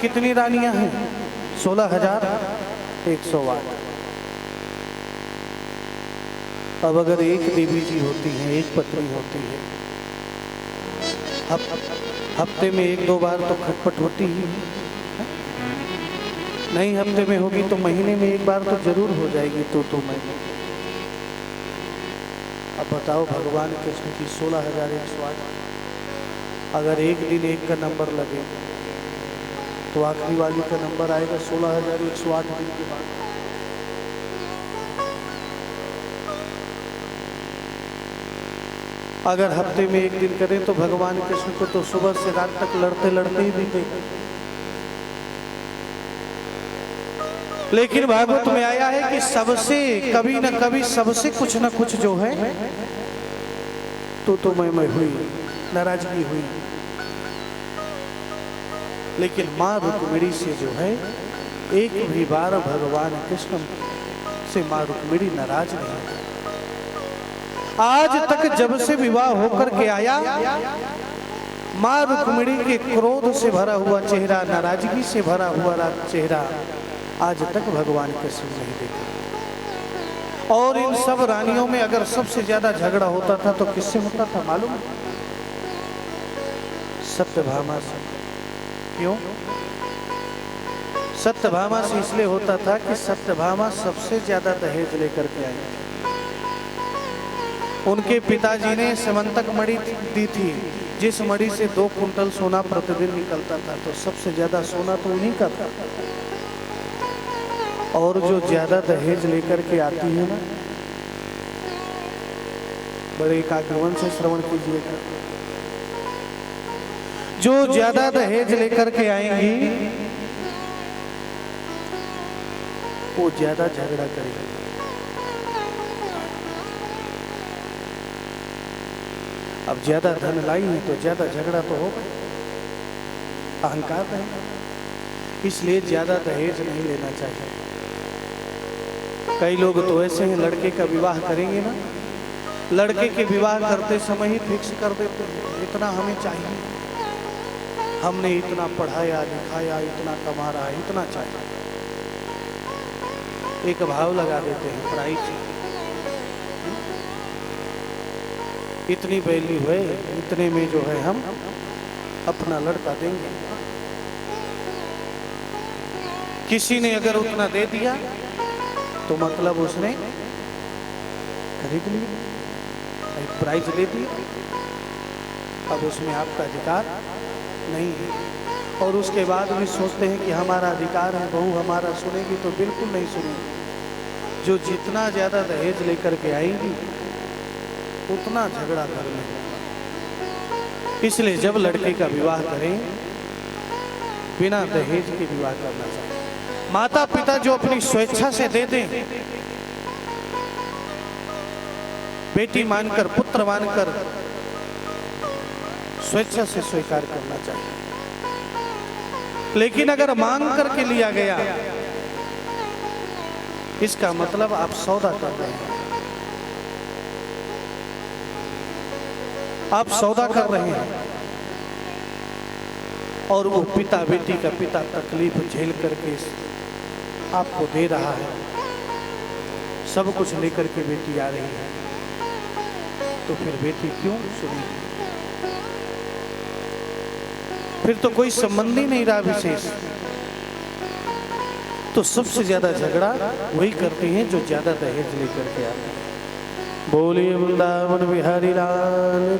कितनी रानियां हैं? 16,108। अब अगर एक देवी जी होती हैं, एक पत्नी होती है, हफ्ते में 1-2 बार तो खटपट होती ही है। नहीं हफ्ते में होगी तो महीने में 1 बार तो जरूर हो जाएगी। तो मैं अब बताओ भगवान कृष्ण की 16,108, अगर एक दिन एक का नंबर लगे तो आखिरी वाली का नंबर आएगा 16,108 दिन के बाद। अगर हफ्ते में एक दिन करें तो भगवान कृष्ण को तो सुबह से रात तक लड़ते लड़ते ही बीतेगा। लेकिन भागवत में आया है कि सबसे कभी न कभी सबसे कुछ न कुछ जो है तो मैं हुई, नाराजगी हुई। लेकिन मां रुक्मिणी से जो है एक भी बार भगवान कृष्ण से मां रुक्मिणी नाराज नहीं है। आज तक जब से विवाह होकर के आया, मां रुक्मिणी के क्रोध से भरा हुआ चेहरा, नाराजगी से भरा हुआ चेहरा आज तक भगवान कृष्ण नहीं देखा। और इन सब रानियों में अगर सबसे ज्यादा झगड़ा होता था तो किससे होता था मालूम? सत्यभामा से। क्यों? सत्यभामा से इसलिए होता था कि सत्यभामा सबसे ज्यादा दहेज लेकर के आई थी। उनके पिताजी ने समंतक मणि दी थी, जिस मणि से 2 कुंटल सोना प्रतिदिन निकलता था, तो सबसे ज्यादा सोना तो उन्हीं का था। और जो ज्यादा दहेज लेकर के आती है ना, बड़े एकाग्रवन से श्रवण कीजिएगा, जो ज्यादा दहेज लेकर के आएंगी वो ज्यादा झगड़ा करेगी। अब ज्यादा धन लाई है तो ज्यादा झगड़ा तो होगा, अहंकार है। इसलिए ज्यादा दहेज नहीं लेना चाहिए। कई लोग तो ऐसे हैं, लड़के का विवाह करेंगे ना, लड़के के विवाह करते समय ही फिक्स कर देते हैं इतना हमें चाहिए, हमने इतना पढ़ाया लिखाया, इतना कमा रहा है, इतना चाहिए। एक भाव लगा देते हैं प्राइस, इतनी वैल्यू है, इतने में जो है हम अपना लड़का देंगे। किसी ने अगर उतना दे दिया तो मतलब उसने खरीद लिया, एक प्राइस दे दिया, अब उसमें आपका अधिकार नहीं है। और उसके बाद भी सोचते हैं कि हमारा अधिकार है, बहू हमारा सुनेगी, तो बिल्कुल नहीं सुनेगी। जो जितना ज्यादा दहेज लेकर के आएंगी उतना झगड़ा कर लेंगे। इसलिए जब लड़के का विवाह करें बिना दहेज के विवाह करना चाहिए। माता पिता जो अपनी स्वेच्छा से दे दें, बेटी मानकर पुत्र मानकर स्वेच्छा से स्वीकार करना चाहिए। लेकिन अगर मांग करके लिया गया, इसका मतलब आप सौदा कर रहे हैं, आप सौदा कर रहे हैं। और वो पिता, बेटी का पिता तकलीफ झेल करके आपको दे रहा है, सब कुछ लेकर के बेटी आ रही है, तो फिर बेटी क्यों सुनेगी? फिर तो कोई संबंध ही नहीं रहा विशेष। तो सबसे ज्यादा झगड़ा वही करते हैं जो ज्यादा दहेज लेकर के आते हैं। बोलिए वृंदावन बिहारी लाल।